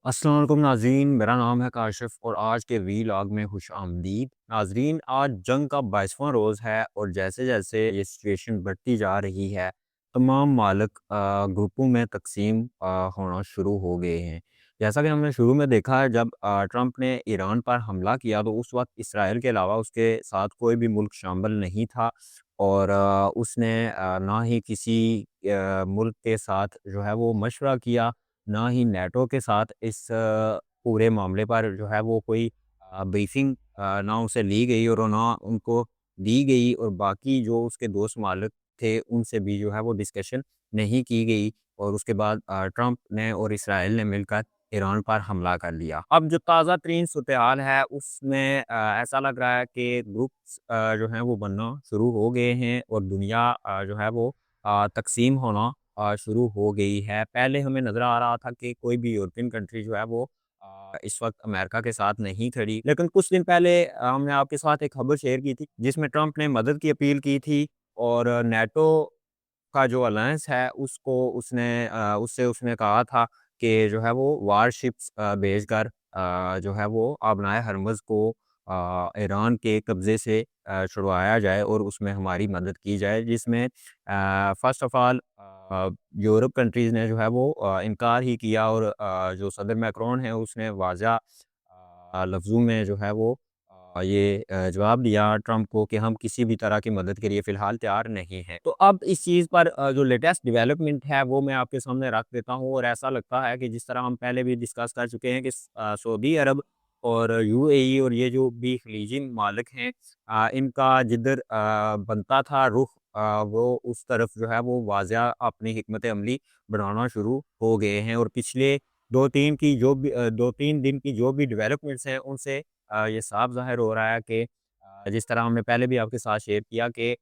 السلام علیکم ناظرین، میرا نام ہے کاشف اور آج کے وی لاگ میں خوش آمدید ناظرین۔ آج جنگ کا 22واں روز ہے اور جیسے جیسے یہ سچویشن بڑھتی جا رہی ہے تمام مالک گروپوں میں تقسیم ہونا شروع ہو گئے ہیں۔ جیسا کہ ہم نے شروع میں دیکھا ہے، جب ٹرمپ نے ایران پر حملہ کیا تو اس وقت اسرائیل کے علاوہ اس کے ساتھ کوئی بھی ملک شامل نہیں تھا، اور اس نے نہ ہی کسی ملک کے ساتھ جو ہے وہ مشورہ کیا، نہ ہی نیٹو کے ساتھ اس پورے معاملے پر جو ہے وہ کوئی بریفنگ نہ اسے لی گئی اور نہ ان کو دی گئی، اور باقی جو اس کے دوست ممالک تھے ان سے بھی جو ہے وہ ڈسکشن نہیں کی گئی، اور اس کے بعد ٹرمپ نے اور اسرائیل نے مل کر ایران پر حملہ کر لیا۔ اب جو تازہ ترین صورتحال ہے اس میں ایسا لگ رہا ہے کہ گروپس جو ہیں وہ بننا شروع ہو گئے ہیں اور دنیا جو ہے وہ تقسیم ہونا شروع ہو گئی ہے۔ پہلے ہمیں نظر آ رہا تھا کہ کوئی بھی یورپین کنٹری جو ہے وہ اس وقت امریکہ کے ساتھ نہیں کھڑی، لیکن کچھ دن پہلے ہم نے آپ کے ساتھ ایک خبر شیئر کی تھی جس میں ٹرمپ نے مدد کی اپیل کی تھی، اور نیٹو کا جو الائنس ہے اس نے کہا تھا کہ جو ہے وہ وار شپس بھیج کر جو ہے وہ آبنائے ہرمز کو ایران کے قبضے سے چھڑوایا جائے اور اس میں ہماری مدد کی جائے، جس میں first of all Europe countries نے جو ہے وہ انکار ہی کیا، اور جو صدر میکرون ہے اس نے واضح لفظوں میں جو ہے وہ یہ جواب دیا ٹرمپ کو کہ ہم کسی بھی طرح کی مدد کے لیے فی الحال تیار نہیں ہیں۔ تو اب اس چیز پر جو لیٹسٹ ڈیولپمنٹ ہے وہ میں آپ کے سامنے رکھ دیتا ہوں، اور ایسا لگتا ہے کہ جس طرح ہم پہلے بھی ڈسکس کر چکے ہیں کہ سعودی عرب اور یو اے ای اور یہ جو بھی خلیجی ممالک ہیں ان کا جدھر بنتا تھا رخ وہ اس طرف جو ہے وہ واضح اپنی حکمت عملی بنانا شروع ہو گئے ہیں، اور پچھلے دو تین دن کی جو بھی ڈیولپمنٹس ہیں ان سے یہ صاف ظاہر ہو رہا ہے کہ جس طرح ہم نے پہلے بھی آپ کے ساتھ شیئر کیا کہ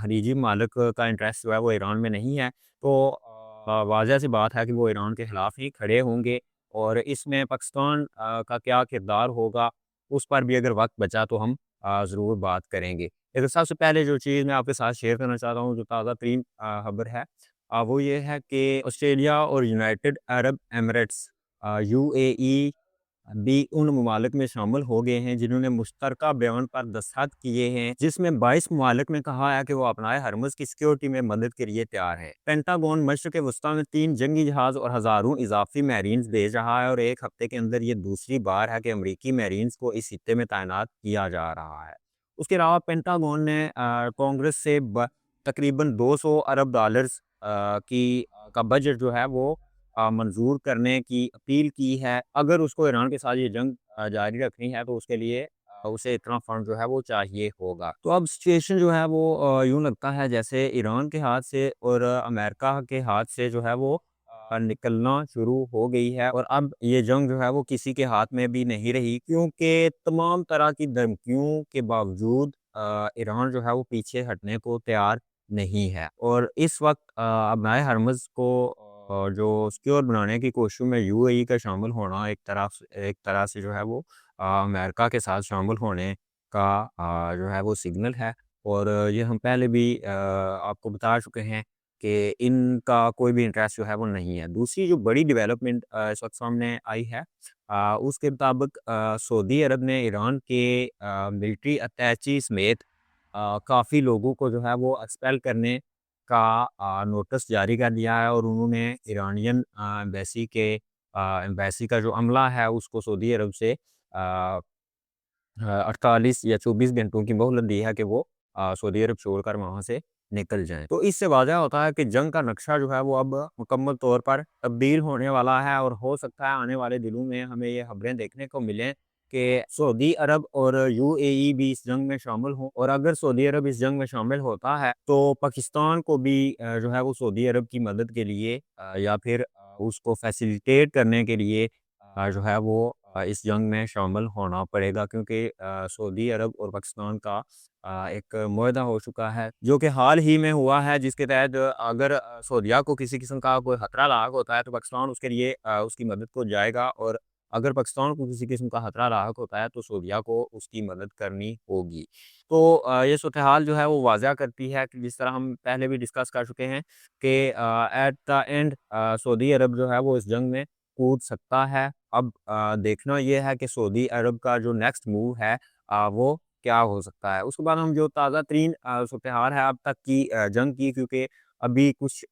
خلیجی ممالک کا انٹرسٹ جو ہے وہ ایران میں نہیں ہے، تو واضح سی بات ہے کہ وہ ایران کے خلاف ہی کھڑے ہوں گے، اور اس میں پاکستان کا کیا کردار ہوگا اس پر بھی اگر وقت بچا تو ہم ضرور بات کریں گے۔ لیکن سب سے پہلے جو چیز میں آپ کے ساتھ شیئر کرنا چاہتا ہوں، جو تازہ ترین خبر ہے وہ یہ ہے کہ آسٹریلیا اور یونائٹڈ عرب ایمریٹس یو اے ای بھی ان ممالک میں شامل ہو گئے ہیں جنہوں نے مشترکہ بیان پر دستخط کیے ہیں، جس میں 22 ممالک نے کہا ہے کہ وہ اپنائے ہرمز کی سیکیورٹی میں مدد کے لیے تیار ہے۔ پینٹاگون مشرق وسطیٰ میں 3 جنگی جہاز اور ہزاروں اضافی میرینز بھیج رہا ہے، اور ایک ہفتے کے اندر یہ دوسری بار ہے کہ امریکی میرینز کو اس خطے میں تعینات کیا جا رہا ہے۔ اس کے علاوہ پینٹاگون نے کانگریس سے تقریباً 200 ارب ڈالرز کا بجٹ جو ہے وہ منظور کرنے کی اپیل کی ہے۔ اگر اس کو ایران کے ساتھ یہ جنگ جاری رکھنی ہے تو اس کے لیے اسے اتنا فنڈ جو ہے وہ چاہیے ہوگا۔ تو اب سچویشن جو ہے وہ یوں لگتا ہے جیسے ایران کے ہاتھ سے اور امریکہ کے ہاتھ سے جو ہے وہ نکلنا شروع ہو گئی ہے، اور اب یہ جنگ جو ہے وہ کسی کے ہاتھ میں بھی نہیں رہی، کیونکہ تمام طرح کی دھمکیوں کے باوجود ایران جو ہے وہ پیچھے ہٹنے کو تیار نہیں ہے، اور اس وقت ابنائے ہرمز کو جو سکیور بنانے کی کوششوں میں یو اے ای کا شامل ہونا ایک طرح سے جو ہے وہ امریکہ کے ساتھ شامل ہونے کا جو ہے وہ سگنل ہے، اور یہ ہم پہلے بھی آپ کو بتا چکے ہیں کہ ان کا کوئی بھی انٹرسٹ جو ہے وہ نہیں ہے۔ دوسری جو بڑی ڈیولپمنٹ اس وقت سامنے آئی ہے اس کے مطابق سعودی عرب نے ایران کے ملٹری اٹیچی سمیت کافی لوگوں کو جو ہے وہ ایکسپیل کرنے کا نوٹس جاری کر دیا ہے، اور انہوں نے ایرانین ایمبیسی کا جو عملہ ہے اس کو سعودی عرب سے 48 یا 24 گھنٹوں کی مہلت دی ہے کہ وہ سعودی عرب چھوڑ کر وہاں سے نکل جائیں۔ تو اس سے واضح ہوتا ہے کہ جنگ کا نقشہ جو ہے وہ اب مکمل طور پر تبدیل ہونے والا ہے، اور ہو سکتا ہے آنے والے دنوں میں ہمیں یہ خبریں دیکھنے کو ملیں کہ سعودی عرب اور یو اے ای بھی اس جنگ میں شامل ہوں، اور اگر سعودی عرب اس جنگ میں شامل ہوتا ہے تو پاکستان کو بھی جو ہے وہ سعودی عرب کی مدد کے لیے یا پھر اس کو فیسیلیٹیٹ کرنے کے لیے جو ہے وہ اس جنگ میں شامل ہونا پڑے گا، کیونکہ سعودی عرب اور پاکستان کا ایک معاہدہ ہو چکا ہے جو کہ حال ہی میں ہوا ہے، جس کے تحت اگر سعودیہ کو کسی قسم کا کوئی خطرہ لاحق ہوتا ہے تو پاکستان اس کے لیے اس کی مدد کو جائے گا، اور اگر پاکستان کو کسی قسم کا خطرہ لاحق ہوتا ہے تو سعودیہ کو اس کی مدد کرنی ہوگی۔ تو یہ صورتحال جو ہے وہ واضح کرتی ہے کہ جس طرح ہم پہلے بھی ڈسکس کر چکے ہیں کہ ایٹ دا اینڈ سعودی عرب جو ہے وہ اس جنگ میں کود سکتا ہے۔ اب دیکھنا یہ ہے کہ سعودی عرب کا جو نیکسٹ موو ہے وہ کیا ہو سکتا ہے۔ اس کے بعد ہم جو تازہ ترین صورتحال ہے اب تک کی جنگ کی، کیونکہ ابھی کچھ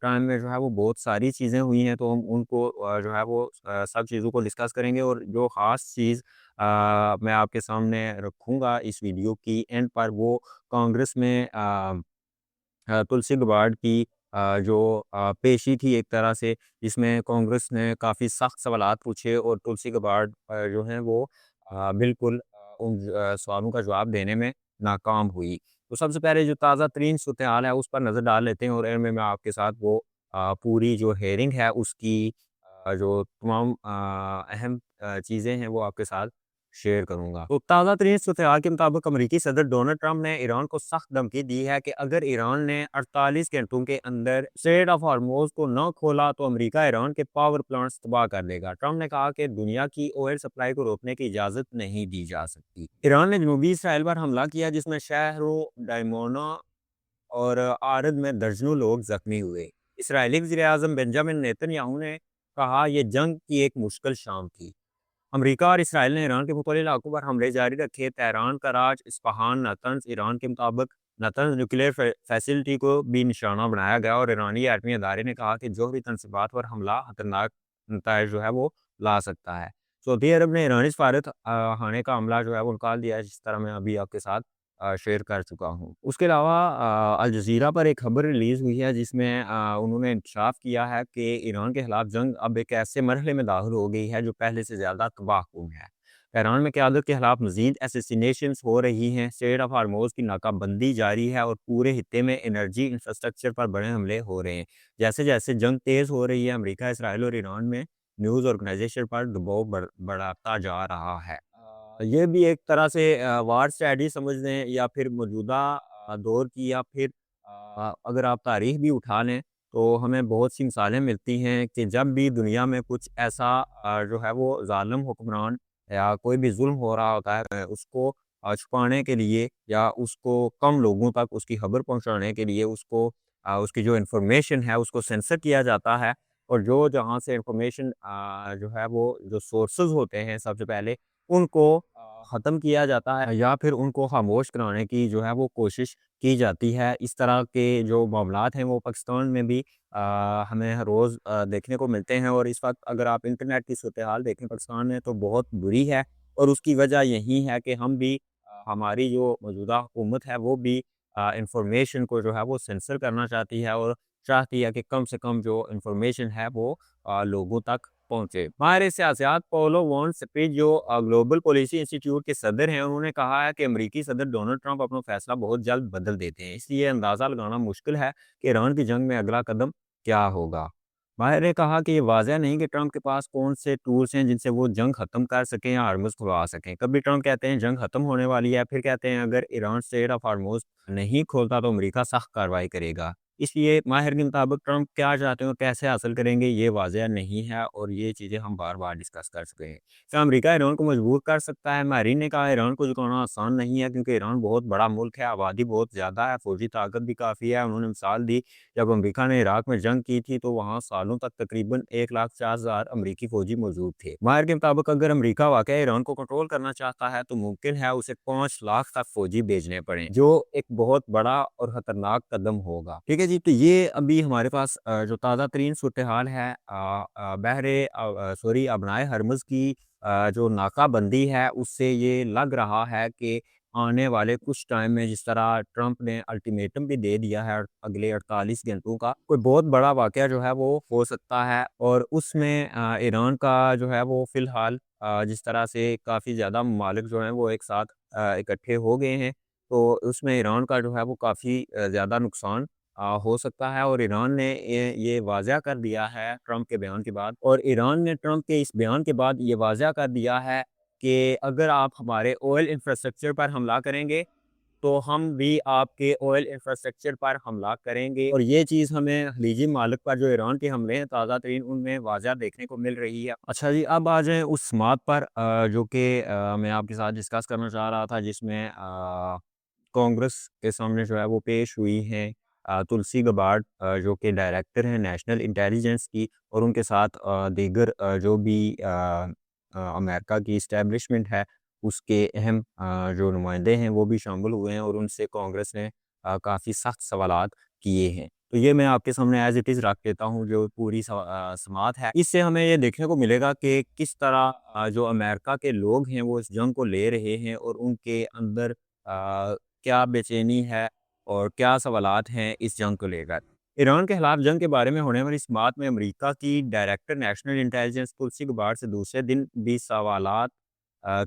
ٹائم میں جو ہے وہ بہت ساری چیزیں ہوئی ہیں، تو ہم ان کو جو ہے وہ سب چیزوں کو ڈسکس کریں گے، اور جو خاص چیز میں آپ کے سامنے رکھوں گا اس ویڈیو کی اینڈ پر، وہ کانگریس میں تلسی گبارڈ کی جو پیشی تھی ایک طرح سے، جس میں کانگریس نے کافی سخت سوالات پوچھے، اور تلسی گبارڈ جو ہیں وہ بالکل ان سوالوں کا جواب دینے میں ناکام ہوئی۔ تو سب سے پہلے جو تازہ ترین صورتحال ہے اس پر نظر ڈال لیتے ہیں، اور میں آپ کے ساتھ وہ پوری جو ہیئرنگ ہے اس کی جو تمام اہم چیزیں ہیں وہ آپ کے ساتھ شیئر کروں گا۔ تو تازہ ترین صورتحال کے مطابق امریکی صدر ڈونلڈ ٹرمپ نے ایران کو سخت دھمکی دی ہے کہ اگر ایران نے 48 گھنٹوں کے اندر اسٹریٹ آف ہارموز کو نہ کھولا تو امریکہ ایران کے پاور پلانٹس تباہ کر دے گا۔ ٹرمپ نے کہا کہ دنیا کی آئل سپلائی کو روکنے کی اجازت نہیں دی جا سکتی۔ ایران نے جنوبی اسرائیل پر حملہ کیا، جس میں شہر ڈائمونا اور آرد میں درجنوں لوگ زخمی ہوئے۔ اسرائیلی وزیر اعظم بنجامن نیتن یاہو نے کہا یہ جنگ کی ایک مشکل شام تھی۔ امریکہ اور اسرائیل نے ایران کے مختلف علاقوں پر حملے جاری رکھے۔ Tehran, Karaj, Isfahan, Natanz. Iran کے مطابق نطنز نیوکلیئر فیسلٹی کو بھی نشانہ بنایا گیا، اور ایرانی ایٹمی ادارے نے کہا کہ جوہری تنصیبات پر حملہ خطرناک نتائج جو ہے وہ لا سکتا ہے۔ سعودی عرب نے ایرانی سفارت خانے کا عملہ جو ہے وہ نکال دیا ہے، جس طرح میں ابھی آپ کے ساتھ شیئر کر چکا ہوں۔ اس کے علاوہ الجزیرہ پر ایک خبر ریلیز ہوئی ہے، جس میں انہوں نے انکشاف کیا ہے کہ ایران کے خلاف جنگ اب ایک ایسے مرحلے میں داخل ہو گئی ہے جو پہلے سے زیادہ تباہ کن ہے۔ ایران میں قیادت کے خلاف مزید اسیسینیشنز ہو رہی ہیں، اسٹریٹ آف ہارموز کی ناکہ بندی جاری ہے، اور پورے خطے میں انرجی انفراسٹرکچر پر بڑے حملے ہو رہے ہیں۔ جیسے جیسے جنگ تیز ہو رہی ہے، امریکہ، اسرائیل اور ایران میں نیوز آرگنائزیشن پر دباؤ بڑھاتا جا رہا ہے۔ یہ بھی ایک طرح سے وار اسٹریٹجی سمجھ لیں، یا پھر موجودہ دور کی، یا پھر اگر آپ تاریخ بھی اٹھا لیں تو ہمیں بہت سی مثالیں ملتی ہیں کہ جب بھی دنیا میں کچھ ایسا جو ہے وہ ظالم حکمران یا کوئی بھی ظلم ہو رہا ہوتا ہے، اس کو چھپانے کے لیے یا اس کو کم لوگوں تک اس کی خبر پہنچانے کے لیے اس کی جو انفارمیشن ہے اس کو سینسر کیا جاتا ہے، اور جہاں سے انفارمیشن جو ہے وہ جو سورسز ہوتے ہیں سب سے پہلے ان کو ختم کیا جاتا ہے، یا پھر ان کو خاموش کرانے کی جو ہے وہ کوشش کی جاتی ہے۔ اس طرح کے جو معاملات ہیں وہ پاکستان میں بھی ہمیں ہر روز دیکھنے کو ملتے ہیں، اور اس وقت اگر آپ انٹرنیٹ کی صورتحال دیکھیں پاکستان میں تو بہت بری ہے، اور اس کی وجہ یہی ہے کہ ہم بھی ہماری جو موجودہ حکومت ہے وہ بھی انفارمیشن کو جو ہے وہ سینسر کرنا چاہتی ہے، اور چاہتی ہے کہ کم سے کم جو انفارمیشن ہے وہ لوگوں تک پہنچے۔ ماہر سیاست پولو وان سپیج جو گلوبل پالیسی انسٹی ٹیوٹ کے صدر ہیں، انہوں نے کہا ہے کہ امریکی صدر ڈونلڈ ٹرمپ اپنا فیصلہ بہت جلد بدل دیتے ہیں، اس لیے اندازہ لگانا مشکل ہے کہ ایران کی جنگ میں اگلا قدم کیا ہوگا۔ ماہر نے کہا کہ یہ واضح نہیں کہ ٹرمپ کے پاس کون سے ٹولز ہیں جن سے وہ جنگ ختم کر سکیں یا ہارمز کھلوا سکیں۔ کبھی ٹرمپ کہتے ہیں جنگ ختم ہونے والی ہے، پھر کہتے ہیں اگر ایران اسٹریٹ آف ہارموز نہیں کھولتا تو امریکہ سخت کارروائی کرے گا۔ اس لیے ماہر کے مطابق ٹرمپ کیا چاہتے ہیں اور کیسے حاصل کریں گے یہ واضح نہیں ہے، اور یہ چیزیں ہم بار بار ڈسکس کر سکتے ہیں۔ کیا امریکہ ایران کو مجبور کر سکتا ہے؟ ماہرین نے کہا ایران کو جھکانا آسان نہیں ہے، کیونکہ ایران بہت بڑا ملک ہے، آبادی بہت زیادہ ہے، فوجی طاقت بھی کافی ہے۔ انہوں نے مثال دی جب امریکہ نے عراق میں جنگ کی تھی تو وہاں سالوں تک تقریباً 1,50,000 امریکی فوجی موجود تھے۔ ماہر کے مطابق اگر امریکہ واقعی ایران کو کنٹرول کرنا چاہتا ہے تو ممکن ہے اسے 5 لاکھ تک فوجی بھیجنے پڑیں، جو ایک بہت بڑا اور خطرناک قدم ہوگا۔ ٹھیک ہے جی، تو یہ ابھی ہمارے پاس جو تازہ ترین صورتحال ہے ابنائے ہرمز کی جو ناکہ بندی ہے، اس سے یہ لگ رہا ہے کہ آنے والے کچھ ٹائم میں، جس طرح ٹرمپ نے الٹیمیٹم بھی دے دیا ہے اگلے 48 گھنٹوں کا، کوئی بہت بڑا واقعہ جو ہے وہ ہو سکتا ہے، اور اس میں ایران کا جو ہے وہ فی الحال جس طرح سے کافی زیادہ ممالک جو ہیں وہ ایک ساتھ اکٹھے ہو گئے ہیں، تو اس میں ایران کا جو ہے وہ کافی زیادہ نقصان ہو سکتا ہے، اور ایران نے یہ واضح کر دیا ہے ٹرمپ کے بیان کے بعد، اور ایران نے ٹرمپ کے اس بیان کے بعد یہ واضح کر دیا ہے کہ اگر آپ ہمارے آئل انفراسٹرکچر پر حملہ کریں گے تو ہم بھی آپ کے آئل انفراسٹرکچر پر حملہ کریں گے، اور یہ چیز ہمیں خلیجی ممالک پر جو ایران کے حملے ہیں تازہ ترین ان میں واضح دیکھنے کو مل رہی ہے۔ اچھا جی، اب آ جائیں اس سماعت پر جو کہ میں آپ کے ساتھ ڈسکس کرنا چاہ رہا تھا، جس میں کانگریس کے سامنے جو ہے وہ پیش ہوئی ہیں تلسی گبارڈ جو کہ ڈائریکٹر ہیں نیشنل انٹیلیجنس کی، اور ان کے ساتھ دیگر جو بھی امریکہ کی اسٹیبلشمنٹ ہے اس کے اہم جو نمائندے ہیں وہ بھی شامل ہوئے ہیں، اور ان سے کانگریس نے کافی سخت سوالات کیے ہیں۔ تو یہ میں آپ کے سامنے ایز اٹ از رکھ دیتا ہوں جو پوری سماعت ہے۔ اس سے ہمیں یہ دیکھنے کو ملے گا کہ کس طرح جو امریکہ کے لوگ ہیں وہ اس جنگ کو لے رہے ہیں، اور ان کے اندر کیا بے چینی ہے اور کیا سوالات ہیں اس جنگ کو لے کر۔ ایران کے خلاف جنگ کے بارے میں ہونے والی سماعت میں امریکہ کی ڈائریکٹر نیشنل انٹیلیجنس تلسی گبارڈ سے دوسرے دن بھی سوالات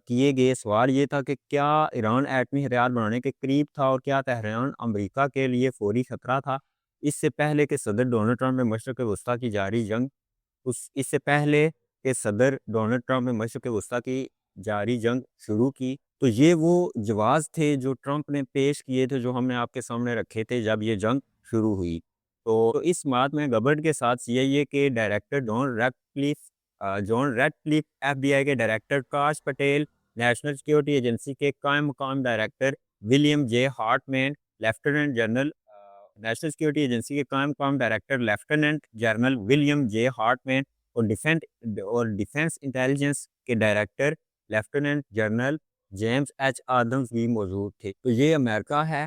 کیے گئے۔ سوال یہ تھا کہ کیا ایران ایٹمی ہتھیار بنانے کے قریب تھا، اور کیا تہران امریکہ کے لیے فوری خطرہ تھا۔ اس سے پہلے کہ صدر ڈونلڈ ٹرمپ نے مشرق وسطیٰ کی جاری جنگ اس سے پہلے کہ صدر ڈونلڈ ٹرمپ نے مشرق وسطیٰ کی جاری جنگ شروع کی، تو یہ وہ جواز تھے جو ٹرمپ نے پیش کیے تھے، جو ہم نے آپ کے سامنے رکھے تھے جب یہ جنگ شروع ہوئی۔ تو اس بات میں گبرڈ کے ساتھ CIA کے director John Ratcliffe, FBI کے director Kash Patel, national security agency کے قائم مقام director William J Hartman, lieutenant general national security agency کے قائم مقام director lieutenant general William J Hartman, اور ڈیفنس انٹیلیجنس کے director lieutenant general James H Adams بھی موجود تھے۔ تو یہ امریکہ ہے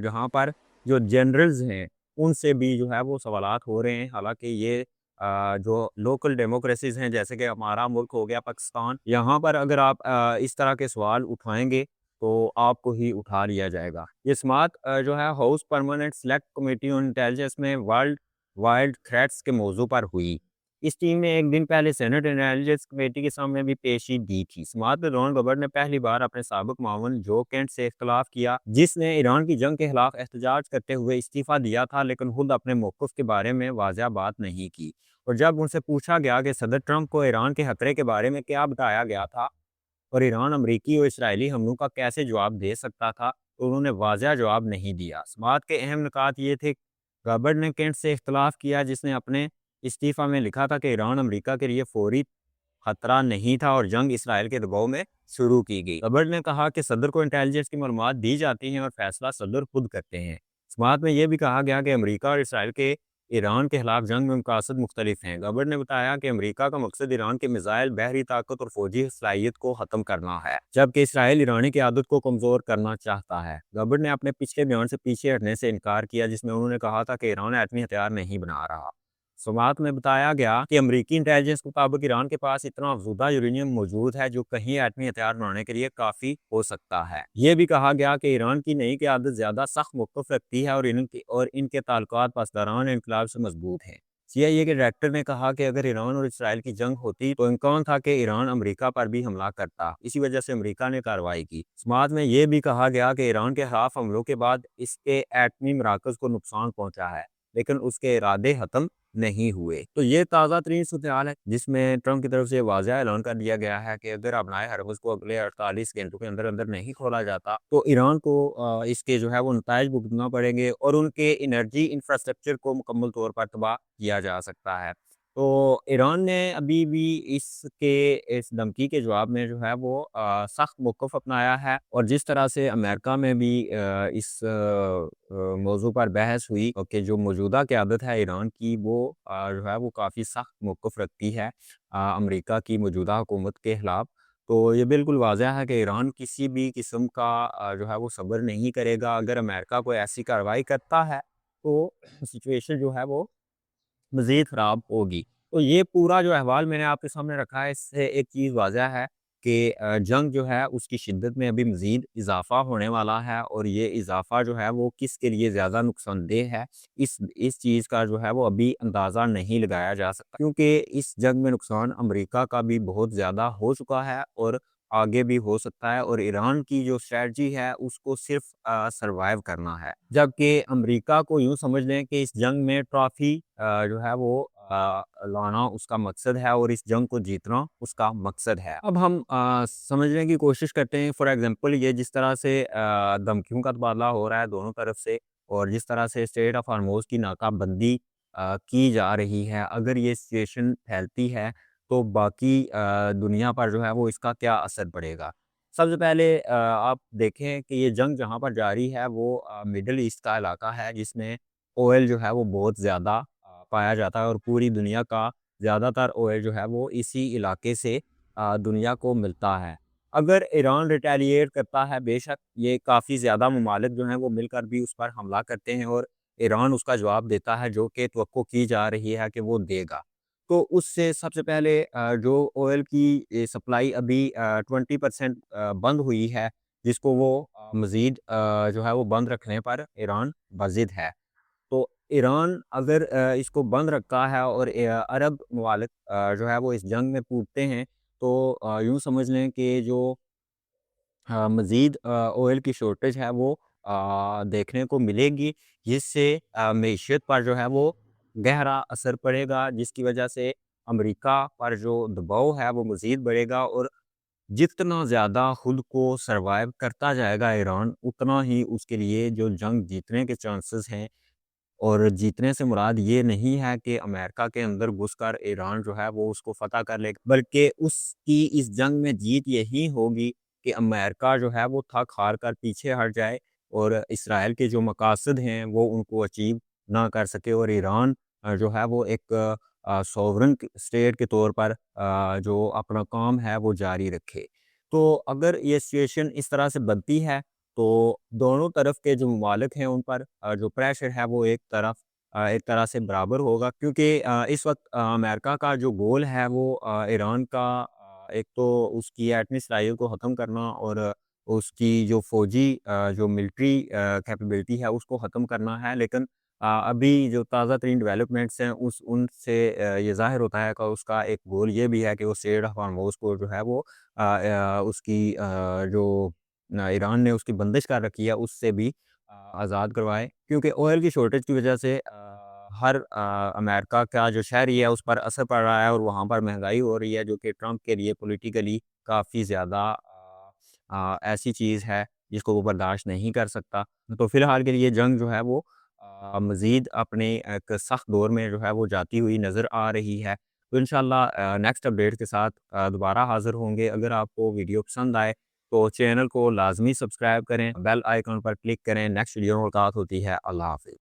جہاں پر جو جنرلز ہیں ان سے بھی جو ہے وہ سوالات ہو رہے ہیں، حالانکہ یہ جو لوکل ڈیموکریسیز ہیں جیسے کہ ہمارا ملک ہو گیا پاکستان، یہاں پر اگر آپ اس طرح کے سوال اٹھائیں گے تو آپ کو ہی اٹھا لیا جائے گا۔ یہ سماعت جو ہے house permanent select committee on intelligence میں وائلڈ تھریٹس کے موضوع پر ہوئی۔ اس ٹیم نے ایک دن پہلے سینٹ انٹیلیجنس کمیٹی کے سامنے بھی پیشی دی تھی۔ سماعت میں ڈونلڈ گبرڈ نے پہلی بار اپنے سابق معاون جو کینٹ سے اختلاف کیا، جس نے ایران کی جنگ کے خلاف احتجاج کرتے ہوئے استعفیٰ دیا تھا، لیکن خود اپنے موقف کے بارے میں واضح بات نہیں کی۔ اور جب ان سے پوچھا گیا کہ صدر ٹرمپ کو ایران کے خطرے کے بارے میں کیا بتایا گیا تھا اور ایران امریکی اور اسرائیلی حملوں کا کیسے جواب دے سکتا تھا، تو انہوں نے واضح جواب نہیں دیا۔ سماعت کے اہم نکات یہ تھے: گبرڈ نے کینٹ سے اختلاف کیا، جس نے اپنے استعفیٰ میں لکھا تھا کہ ایران امریکہ کے لیے فوری خطرہ نہیں تھا اور جنگ اسرائیل کے دباؤ میں شروع کی گئی۔ گبرڈ نے کہا کہ صدر کو انٹیلیجنس کی معلومات دی جاتی ہیں اور فیصلہ صدر خود کرتے ہیں۔ سماعت میں یہ بھی کہا گیا کہ امریکہ اور اسرائیل کے ایران کے خلاف جنگ میں مقاصد مختلف ہیں۔ گبرڈ نے بتایا کہ امریکہ کا مقصد ایران کے میزائل، بحری طاقت اور فوجی صلاحیت کو ختم کرنا ہے، جبکہ اسرائیل ایرانی قیادت کو کمزور کرنا چاہتا ہے۔ گبرڈ نے اپنے پچھلے بیان سے پیچھے ہٹنے سے انکار کیا، جس میں انہوں نے کہا تھا کہ ایران ایٹمی ہتھیار نہیں بنا رہا۔ سماعت میں بتایا گیا کہ امریکی انٹیلیجنس کے مطابق ایران کے پاس اتنا افزودہ یورینیم موجود ہے جو کہیں ایٹمی ہتھیار بنانے کے لیے کافی ہو سکتا ہے۔ یہ بھی کہا گیا کہ ایران کی نئی قیادت زیادہ سخت موقف رکھتی ہے اور ان کے تعلقات پاسداران انقلاب سے مضبوط ہیں۔ CIA کے ڈائریکٹر نے کہا کہ اگر ایران اور اسرائیل کی جنگ ہوتی تو امکان تھا کہ ایران امریکہ پر بھی حملہ کرتا، اسی وجہ سے امریکہ نے کارروائی کی۔ سماعت میں یہ بھی کہا گیا کہ ایران کے خلاف حملوں کے بعد اس کے ایٹمی مراکز کو نقصان پہنچا ہے، لیکن اس کے ارادے ختم نہیں ہوئے۔ تو یہ تازہ ترین صورتحال ہے جس میں ٹرمپ کی طرف سے واضح اعلان کر دیا گیا ہے کہ اگر ابنائے ہرمز کو اگلے 48 گھنٹوں کے اندر نہیں کھولا جاتا تو ایران کو اس کے جو ہے وہ نتائج بھگتنا پڑیں گے، اور ان کے انرجی انفراسٹرکچر کو مکمل طور پر تباہ کیا جا سکتا ہے۔ تو ایران نے ابھی بھی اس دھمکی کے جواب میں جو ہے وہ سخت موقف اپنایا ہے، اور جس طرح سے امریکہ میں بھی اس موضوع پر بحث ہوئی کہ جو موجودہ قیادت ہے ایران کی وہ جو ہے وہ کافی سخت موقف رکھتی ہے امریکہ کی موجودہ حکومت کے خلاف، تو یہ بالکل واضح ہے کہ ایران کسی بھی قسم کا جو ہے وہ صبر نہیں کرے گا۔ اگر امریکہ کوئی ایسی کارروائی کرتا ہے تو سچویشن جو ہے وہ مزید خراب ہوگی۔ تو یہ پورا جو احوال میں نے آپ کے سامنے رکھا ہے، اس سے ایک چیز واضح ہے کہ جنگ جو ہے اس کی شدت میں ابھی مزید اضافہ ہونے والا ہے، اور یہ اضافہ جو ہے وہ کس کے لیے زیادہ نقصان دہ ہے اس چیز کا جو ہے وہ ابھی اندازہ نہیں لگایا جا سکتا، کیونکہ اس جنگ میں نقصان امریکہ کا بھی بہت زیادہ ہو چکا ہے اور آگے بھی ہو سکتا ہے، اور ایران کی جو اسٹریٹجی ہے اس کو صرف سروائیو کرنا ہے، جبکہ امریکہ کو یوں سمجھ لیں کہ اس جنگ میں ٹرافی جو ہے وہ لانا اس کا مقصد ہے اور اس جنگ کو جیتنا اس کا مقصد ہے۔ اب ہم سمجھنے کی کوشش کرتے ہیں، فار ایگزامپل یہ جس طرح سے دھمکیوں کا تبادلہ ہو رہا ہے دونوں طرف سے، اور جس طرح سے اسٹریٹ آف ہارموز کی ناکہ بندی کی جا رہی ہے، اگر یہ سچویشن پھیلتی ہے تو باقی دنیا پر جو ہے وہ اس کا کیا اثر پڑے گا۔ سب سے پہلے آپ دیکھیں کہ یہ جنگ جہاں پر جاری ہے وہ مڈل ایسٹ کا علاقہ ہے، جس میں آئل جو ہے وہ بہت زیادہ پایا جاتا ہے، اور پوری دنیا کا زیادہ تر آئل جو ہے وہ اسی علاقے سے دنیا کو ملتا ہے۔ اگر ایران ریٹیلیٹ کرتا ہے، بے شک یہ کافی زیادہ ممالک جو ہیں وہ مل کر بھی اس پر حملہ کرتے ہیں، اور ایران اس کا جواب دیتا ہے جو کہ توقع کی جا رہی ہے کہ وہ دے گا۔ تو اس سے سب سے پہلے جو آئل کی سپلائی ابھی 20% بند ہوئی ہے، جس کو وہ مزید جو ہے وہ بند رکھنے پر ایران بضد ہے۔ تو ایران اگر اس کو بند رکھتا ہے اور عرب ممالک جو ہے وہ اس جنگ میں ٹوٹتے ہیں، تو یوں سمجھ لیں کہ جو مزید آئل کی شارٹیج ہے وہ دیکھنے کو ملے گی، جس سے معیشت پر جو ہے وہ گہرا اثر پڑے گا، جس کی وجہ سے امریکہ پر جو دباؤ ہے وہ مزید بڑھے گا، اور جتنا زیادہ خود کو سروائیو کرتا جائے گا ایران، اتنا ہی اس کے لیے جو جنگ جیتنے کے چانسز ہیں۔ اور جیتنے سے مراد یہ نہیں ہے کہ امریکہ کے اندر گھس کر ایران جو ہے وہ اس کو فتح کر لے، بلکہ اس کی اس جنگ میں جیت یہی ہوگی کہ امریکہ جو ہے وہ تھک ہار کر پیچھے ہٹ جائے، اور اسرائیل کے جو مقاصد ہیں وہ ان کو اچیو نہ کر سکے، اور ایران جو ہے وہ ایک سوورن اسٹیٹ کے طور پر جو اپنا کام ہے وہ جاری رکھے۔ تو اگر یہ سچویشن اس طرح سے بنتی ہے، تو دونوں طرف کے جو ممالک ہیں ان پر جو پریشر ہے وہ ایک طرح سے برابر ہوگا، کیونکہ اس وقت امریکہ کا جو گول ہے وہ ایران کا ایک تو اس کی ایٹمی اسرائیل کو ختم کرنا، اور اس کی جو فوجی جو ملٹری کیپیبلٹی ہے اس کو ختم کرنا ہے، لیکن ابھی جو تازہ ترین ڈیولپمنٹس ہیں ان سے یہ ظاہر ہوتا ہے کہ اس کا ایک گول یہ بھی ہے کہ وہ اسٹریٹ آف ہارموز کو جو ہے وہ اس کی جو ایران نے اس کی بندش کر رکھی ہے اس سے بھی آزاد کروائے، کیونکہ آئل کی شارٹیج کی وجہ سے ہر امریکہ کا جو شہری ہے اس پر اثر پڑ رہا ہے، اور وہاں پر مہنگائی ہو رہی ہے، جو کہ ٹرمپ کے لیے پولیٹیکلی کافی زیادہ ایسی چیز ہے جس کو وہ برداشت نہیں کر سکتا۔ تو فی الحال کے لیے جنگ جو ہے وہ مزید اپنے ایک سخت دور میں جو ہے وہ جاتی ہوئی نظر آ رہی ہے۔ تو انشاءاللہ نیکسٹ اپڈیٹ کے ساتھ دوبارہ حاضر ہوں گے۔ اگر آپ کو ویڈیو پسند آئے تو چینل کو لازمی سبسکرائب کریں، بیل آئیکن پر کلک کریں۔ نیکسٹ ویڈیو میں ملاقات ہوتی ہے۔ اللہ حافظ۔